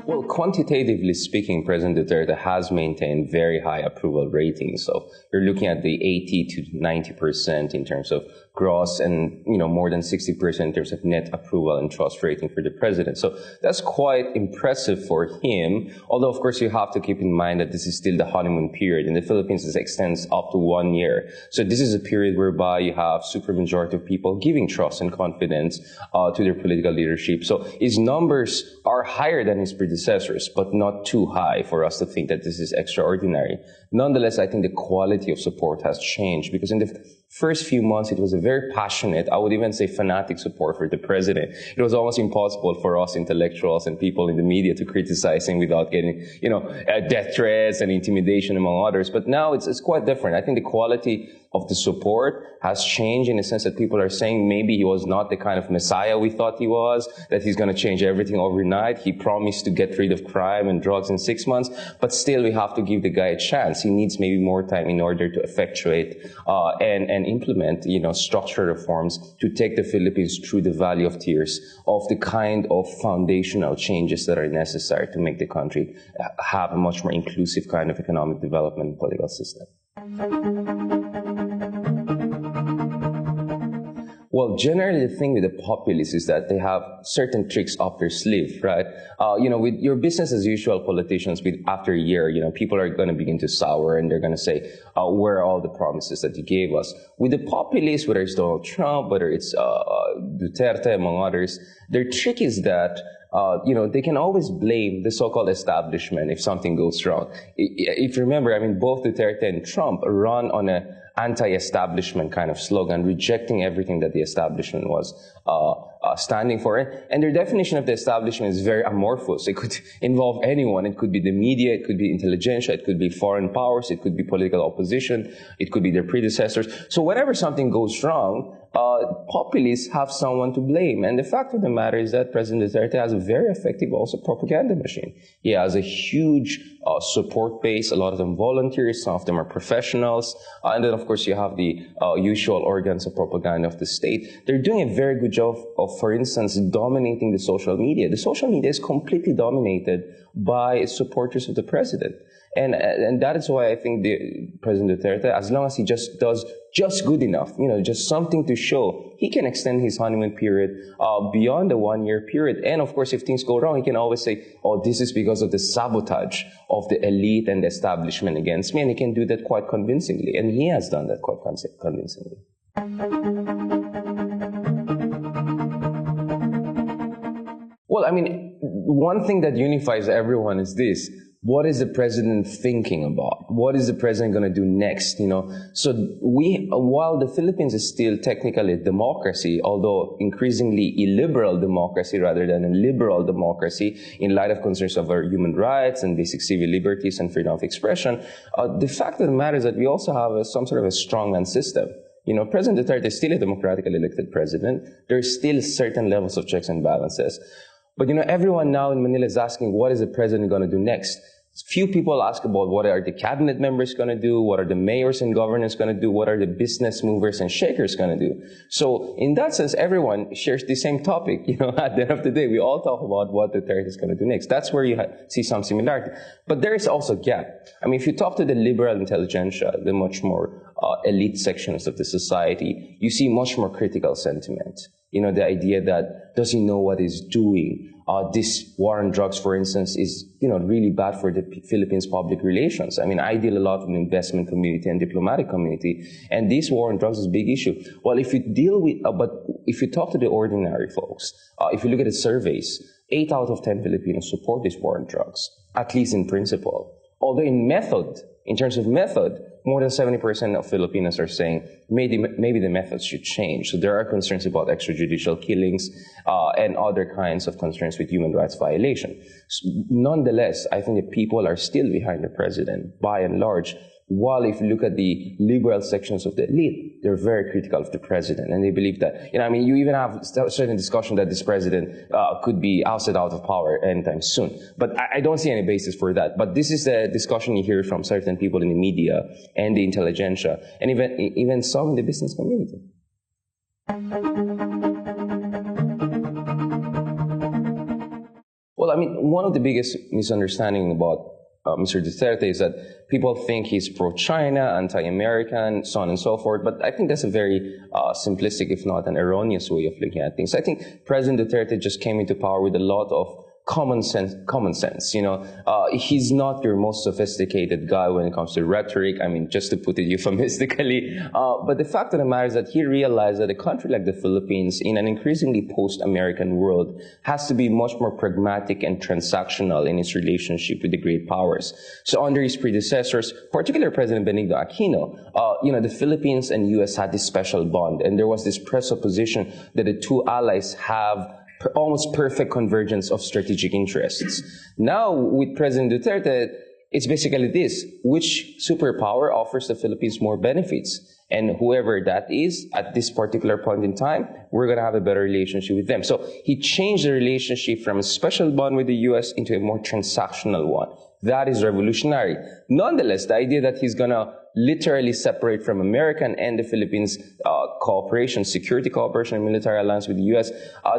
Well, quantitatively speaking, President Duterte has maintained very high approval ratings. So you're looking at the 80 to 90% in terms of gross and, more than 60% in terms of net approval and trust rating for the president. So that's quite impressive for him. Although, of course, you have to keep in mind that this is still the honeymoon period. In the Philippines, this extends up to 1 year. So this is a period whereby you have supermajority of people giving trust and confidence to their political leadership. So his numbers are higher than his predecessors, but not too high for us to think that this is extraordinary. Nonetheless, I think the quality of support has changed, because in the first few months, it was a very passionate, I would even say fanatic support for the president. It was almost impossible for us intellectuals and people in the media to criticize him without getting, death threats and intimidation, among others. But now it's quite different. I think the quality of the support has changed in the sense that people are saying maybe he was not the kind of messiah we thought he was, that he's going to change everything overnight. He promised to get rid of crime and drugs in 6 months, but still we have to give the guy a chance. He needs maybe more time in order to effectuate and implement, structural reforms to take the Philippines through the valley of tears of the kind of foundational changes that are necessary to make the country have a much more inclusive kind of economic development and political system. Well, generally the thing with the populists is that they have certain tricks up their sleeve, right? With your business as usual politicians, after a year, people are going to begin to sour and they're going to say, where are all the promises that you gave us? With the populists, whether it's Donald Trump, whether it's Duterte, among others, their trick is that they can always blame the so-called establishment if something goes wrong. If you remember, both Duterte and Trump run on a anti-establishment kind of slogan, rejecting everything that the establishment was standing for. And their definition of the establishment is very amorphous. It could involve anyone. It could be the media, it could be intelligentsia, it could be foreign powers, it could be political opposition, it could be their predecessors. So whenever something goes wrong, populists have someone to blame. And the fact of the matter is that President Duterte has a very effective also propaganda machine. He has a huge support base, a lot of them volunteers, some of them are professionals. And then, of course, you have the usual organs of propaganda of the state. They're doing a very good job of, for instance, dominating the social media. The social media is completely dominated by supporters of the president. And that is why I think President Duterte, as long as he just does just good enough, just something to show, he can extend his honeymoon period beyond the 1 year period. And of course, if things go wrong, he can always say, oh, this is because of the sabotage of the elite and the establishment against me. And he can do that quite convincingly. And he has done that quite convincingly. Well, one thing that unifies everyone is this. What is the president thinking about? What is the president going to do next? So while the Philippines is still technically a democracy, although increasingly illiberal democracy rather than a liberal democracy, in light of concerns over human rights and basic civil liberties and freedom of expression, the fact of the matter is that we also have some sort of a strongman system. President Duterte is still a democratically elected president. There are still certain levels of checks and balances. But, everyone now in Manila is asking, what is the president going to do next? Few people ask about what are the cabinet members going to do, what are the mayors and governors going to do, what are the business movers and shakers going to do. So in that sense, everyone shares the same topic. At the end of the day, we all talk about what Duterte is going to do next. That's where you see some similarity. But there is also a gap. If you talk to the liberal intelligentsia, the much more elite sections of the society, you see much more critical sentiment. The idea that, does he know what he's doing? This war on drugs, for instance, is, really bad for the Philippines' public relations. I deal a lot with the investment community and diplomatic community, and this war on drugs is a big issue. Well, if you deal with, but if you talk to the ordinary folks, if you look at the surveys, 8 out of 10 Filipinos support this war on drugs, at least in principle. Although in terms of method, more than 70% of Filipinos are saying maybe the methods should change. So there are concerns about extrajudicial killings and other kinds of concerns with human rights violation. Nonetheless, I think the people are still behind the president, by and large, while if you look at the liberal sections of the elite, they're very critical of the president. And they believe that, you even have certain discussion that this president could be ousted out of power anytime soon. But I don't see any basis for that. But this is a discussion you hear from certain people in the media and the intelligentsia, and even some in the business community. I mean, one of the biggest misunderstanding about Mr. Duterte is that people think he's pro-China, anti-American, so on and so forth. But I think that's a very simplistic, if not an erroneous way of looking at things. I think President Duterte just came into power with a lot of common sense, you know. He's not your most sophisticated guy when it comes to rhetoric. I mean, just to put it euphemistically. But the fact of the matter is that he realized that a country like the Philippines, in an increasingly post-American world, has to be much more pragmatic and transactional in its relationship with the great powers. So under his predecessors, particularly President Benigno Aquino, you know, the Philippines and U.S. had this special bond, and there was this presupposition that the two allies have almost perfect convergence of strategic interests. Now, with President Duterte, it's basically this: which superpower offers the Philippines more benefits? And whoever that is, at this particular point in time, we're going to have a better relationship with them. So he changed the relationship from a special bond with the U.S. into a more transactional one. That is revolutionary. Nonetheless, the idea that he's going to literally separate from America and the Philippines cooperation, security cooperation, and military alliance with the U.S.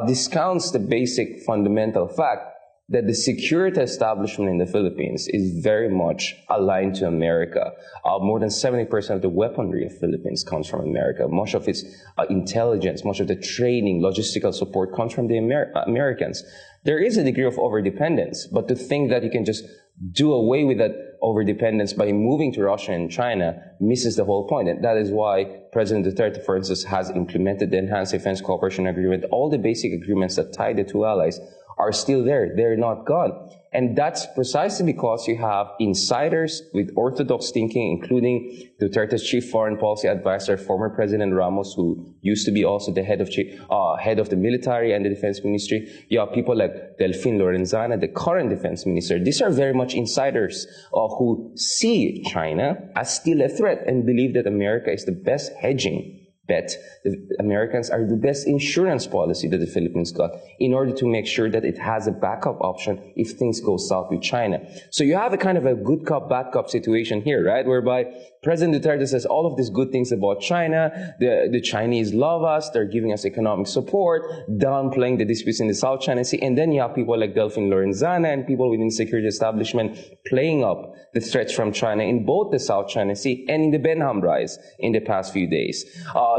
Discounts the basic fundamental fact that the security establishment in the Philippines is very much aligned to America. More than 70% of the weaponry of the Philippines comes from America. Much of its intelligence, much of the training, logistical support comes from the Americans. There is a degree of overdependence, but to think that you can just do away with that overdependence by moving to Russia and China misses the whole point. And that is why President Duterte, for instance, has implemented the Enhanced Defense Cooperation Agreement. All the basic agreements that tie the two allies are still there. They're not gone. And that's precisely because you have insiders with orthodox thinking, including Duterte's chief foreign policy advisor, former President Ramos, who used to be also the head of the military and the defense ministry. You have people like Delfin Lorenzana, the current defense minister. These are very much insiders who see China as still a threat and believe that America is the best hedging bet. The Americans are the best insurance policy that the Philippines got in order to make sure that it has a backup option if things go south with China. So you have a kind of a good cop, bad cop situation here, right? Whereby President Duterte says all of these good things about China. The Chinese love us. They're giving us economic support, downplaying the disputes in the South China Sea. And then you have people like Delfin Lorenzana and people within the security establishment playing up the threats from China in both the South China Sea and in the Benham rise in the past few days.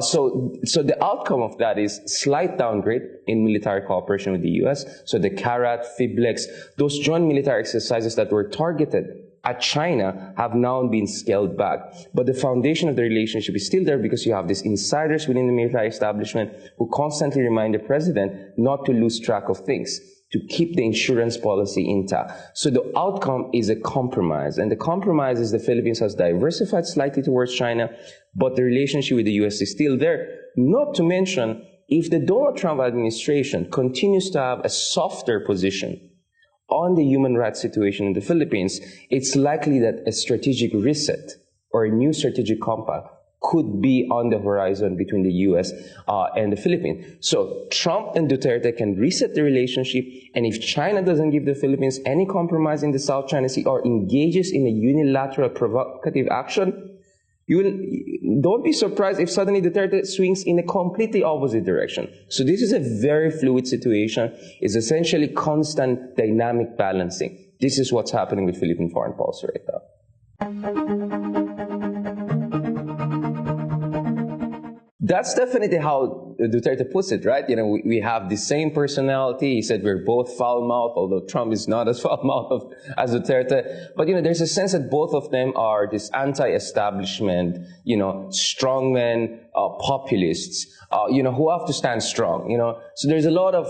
So the outcome of that is slight downgrade in military cooperation with the U.S. So the CARAT, FIBLEX, those joint military exercises that were targeted at China have now been scaled back. But the foundation of the relationship is still there because you have these insiders within the military establishment who constantly remind the president not to lose track of things, to keep the insurance policy intact. So the outcome is a compromise. And the compromise is the Philippines has diversified slightly towards China, but the relationship with the U.S. is still there. Not to mention, if the Donald Trump administration continues to have a softer position on the human rights situation in the Philippines, it's likely that a strategic reset or a new strategic compact could be on the horizon between the U.S. And the Philippines. So Trump and Duterte can reset the relationship, and if China doesn't give the Philippines any compromise in the South China Sea or engages in a unilateral provocative action, don't be surprised if suddenly Duterte swings in a completely opposite direction. So this is a very fluid situation. It's essentially constant dynamic balancing. This is what's happening with Philippine foreign policy right now. That's definitely how Duterte puts it, right? You know, we have the same personality. He said we're both foul-mouthed, although Trump is not as foul-mouthed as Duterte. But, you know, there's a sense that both of them are this anti-establishment, you know, strongmen, populists, you know, who have to stand strong, you know. So there's a lot of,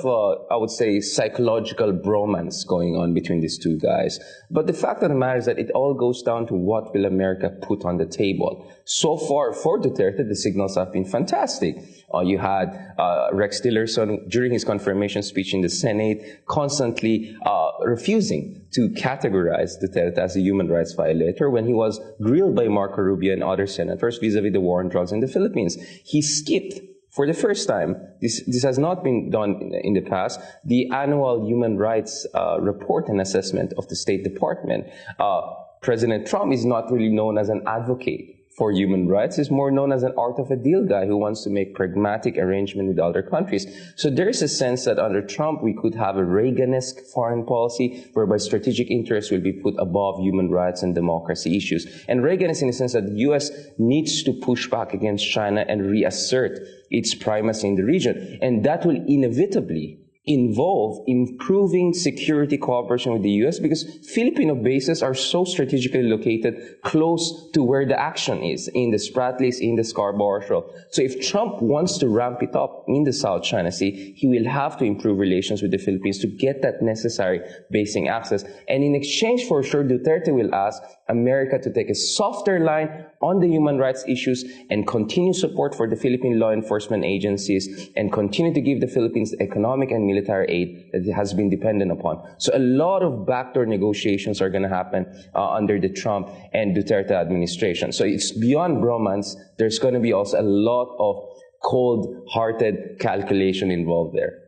I would say, psychological bromance going on between these two guys. But the fact of the matter is that it all goes down to what will America put on the table. So far, for Duterte, the signals have been fantastic. You had Rex Tillerson, during his confirmation speech in the Senate, constantly refusing to categorize Duterte as a human rights violator when he was grilled by Marco Rubio and other senators vis-a-vis the war on drugs in the Philippines. He skipped, for the first time, this has not been done in the past, the annual human rights report and assessment of the State Department. President Trump is not really known as an advocate for human rights is more known as an art of a deal guy who wants to make pragmatic arrangement with other countries. So there is a sense that under Trump, we could have a Reagan-esque foreign policy whereby strategic interests will be put above human rights and democracy issues. And Reagan is in the sense that the U.S. needs to push back against China and reassert its primacy in the region. And that will inevitably involve improving security cooperation with the U.S. because Filipino bases are so strategically located close to where the action is, in the Spratlys, in the Scarborough Shoal. So if Trump wants to ramp it up in the South China Sea, he will have to improve relations with the Philippines to get that necessary basing access. And in exchange, for sure, Duterte will ask America to take a softer line on the human rights issues and continue support for the Philippine law enforcement agencies and continue to give the Philippines economic and military aid that it has been dependent upon. So a lot of backdoor negotiations are going to happen under the Trump and Duterte administration. So it's beyond bromance. There's going to be also a lot of cold-hearted calculation involved there.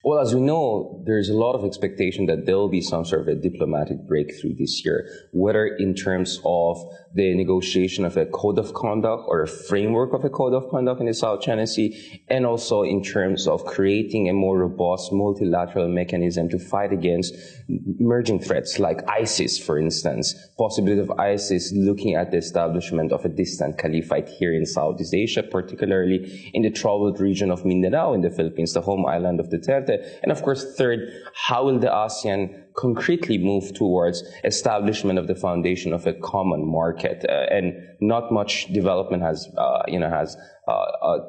Well, as we know, there's a lot of expectation that there will be some sort of a diplomatic breakthrough this year, whether in terms of the negotiation of a code of conduct or a framework of a code of conduct in the South China Sea, and also in terms of creating a more robust multilateral mechanism to fight against emerging threats like ISIS, for instance, possibility of ISIS looking at the establishment of a distant caliphate here in Southeast Asia, particularly in the troubled region of Mindanao in the Philippines, the home island of Duterte. And of course, third, how will the ASEAN concretely move towards establishment of the foundation of a common market? And not much development has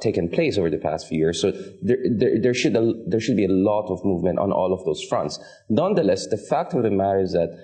taken place over the past few years. So there should be a lot of movement on all of those fronts. Nonetheless, the fact of the matter is that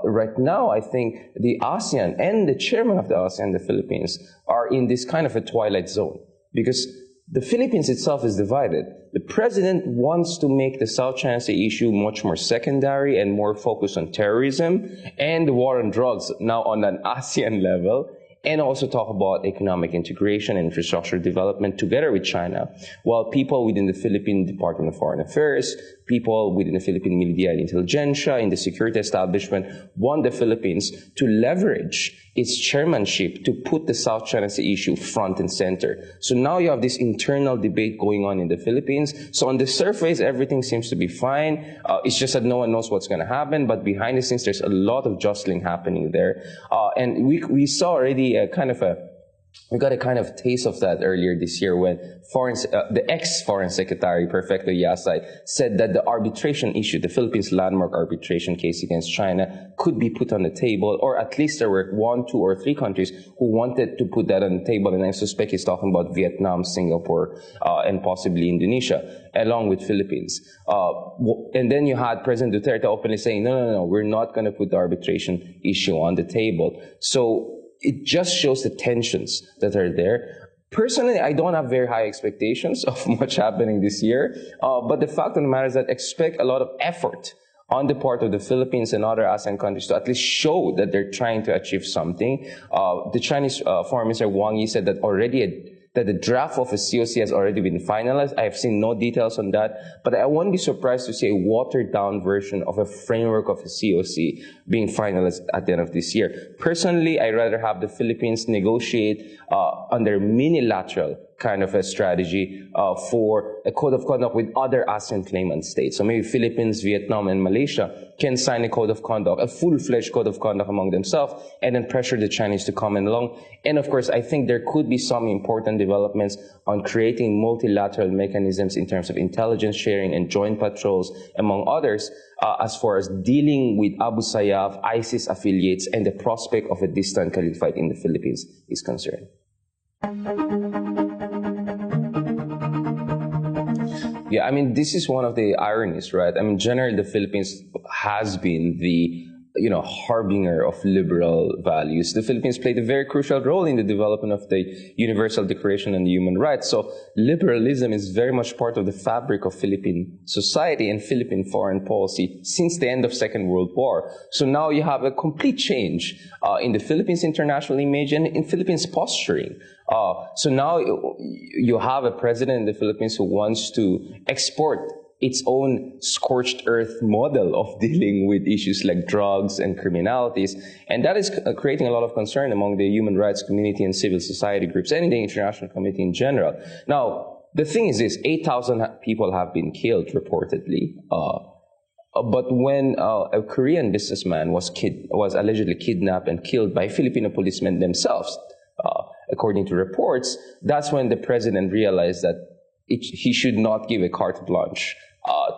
right now, I think the ASEAN and the chairman of the ASEAN, the Philippines, are in this kind of a twilight zone because the Philippines itself is divided. The president wants to make the South China Sea issue much more secondary and more focused on terrorism and the war on drugs now on an ASEAN level, and also talk about economic integration and infrastructure development together with China, while people within the Philippine Department of Foreign Affairs, people within the Philippine Media and Intelligentsia, in the security establishment, want the Philippines to leverage its chairmanship to put the South China Sea issue front and center. So now you have this internal debate going on in the Philippines. So on the surface, everything seems to be fine. It's just that no one knows what's going to happen. But behind the scenes, there's a lot of jostling happening there. And we saw already we got a kind of taste of that earlier this year when the ex-Foreign Secretary, Perfecto Yasay, said that the arbitration issue, the Philippines landmark arbitration case against China, could be put on the table, or at least there were 1, 2, or 3 countries who wanted to put that on the table, and I suspect he's talking about Vietnam, Singapore, and possibly Indonesia, along with Philippines. And then you had President Duterte openly saying, no, we're not going to put the arbitration issue on the table. So it just shows the tensions that are there. Personally, I don't have very high expectations of much happening this year, but the fact of the matter is that expect a lot of effort on the part of the Philippines and other ASEAN countries to at least show that they're trying to achieve something. The Chinese Foreign Minister Wang Yi said that that the draft of a COC has already been finalized. I have seen no details on that, but I won't be surprised to see a watered-down version of a framework of a COC being finalized at the end of this year. Personally, I'd rather have the Philippines negotiate under minilateral kind of a strategy for a code of conduct with other ASEAN claimant states. So maybe Philippines, Vietnam, and Malaysia can sign a code of conduct, a full-fledged code of conduct among themselves, and then pressure the Chinese to come along. And of course, I think there could be some important developments on creating multilateral mechanisms in terms of intelligence sharing and joint patrols, among others, as far as dealing with Abu Sayyaf, ISIS affiliates, and the prospect of a distant caliphate in the Philippines is concerned. Yeah, I mean, this is one of the ironies, right? I mean, generally, the Philippines has been the harbinger of liberal values. The Philippines played a very crucial role in the development of the Universal Declaration on Human Rights. So liberalism is very much part of the fabric of Philippine society and Philippine foreign policy since the end of Second World War. So now you have a complete change in the Philippines' international image and in Philippines' posturing. So now you have a president in the Philippines who wants to export its own scorched earth model of dealing with issues like drugs and criminalities. And that is creating a lot of concern among the human rights community and civil society groups and in the international community in general. Now, the thing is this, 8,000 people have been killed reportedly. But when a Korean businessman was allegedly kidnapped and killed by Filipino policemen themselves, according to reports, that's when the president realized that he should not give a carte blanche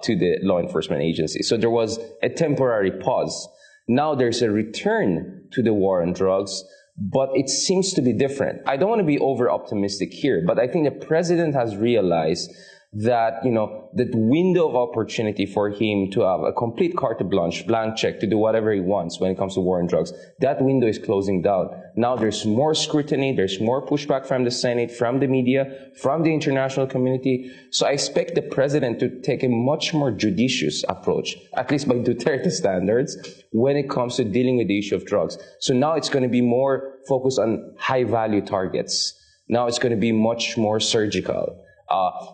to the law enforcement agency. So there was a temporary pause. Now there's a return to the war on drugs, but it seems to be different. I don't want to be over-optimistic here, but I think the president has realized that, that window of opportunity for him to have a complete carte blanche, blank check to do whatever he wants when it comes to war on drugs, that window is closing down. Now there's more scrutiny, there's more pushback from the Senate, from the media, from the international community. So I expect the president to take a much more judicious approach, at least by Duterte standards, when it comes to dealing with the issue of drugs. So now it's going to be more focused on high-value targets. Now it's going to be much more surgical.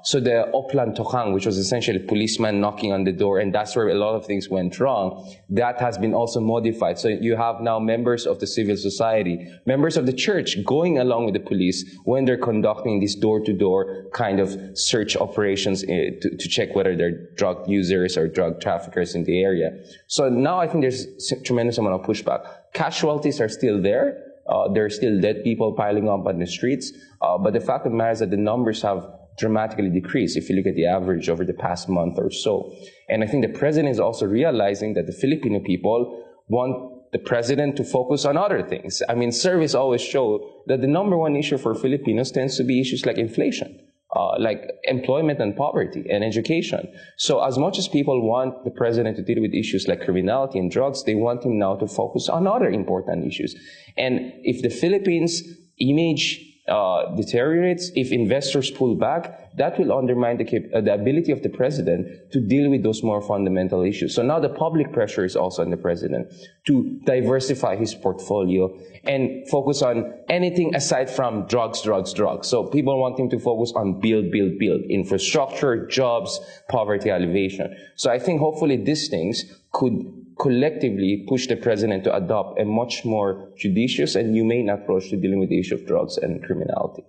So the Oplan Tokang, which was essentially a policeman knocking on the door, and that's where a lot of things went wrong, that has been also modified. So you have now members of the civil society, members of the church going along with the police when they're conducting these door-to-door kind of search operations to check whether they're drug users or drug traffickers in the area. So now I think there's a tremendous amount of pushback. Casualties are still there. There are still dead people piling up on the streets. But the fact of the matter is that the numbers have dramatically decreased if you look at the average over the past month or so. And I think the president is also realizing that the Filipino people want the president to focus on other things. I mean, surveys always show that the number one issue for Filipinos tends to be issues like inflation, like employment and poverty and education. So as much as people want the president to deal with issues like criminality and drugs, they want him now to focus on other important issues. And if the Philippines' image deteriorates, if investors pull back, that will undermine the ability of the president to deal with those more fundamental issues. So now the public pressure is also on the president to diversify his portfolio and focus on anything aside from drugs. So people want him to focus on build, infrastructure, jobs, poverty alleviation. So I think hopefully these things could collectively push the president to adopt a much more judicious and humane approach to dealing with the issue of drugs and criminality.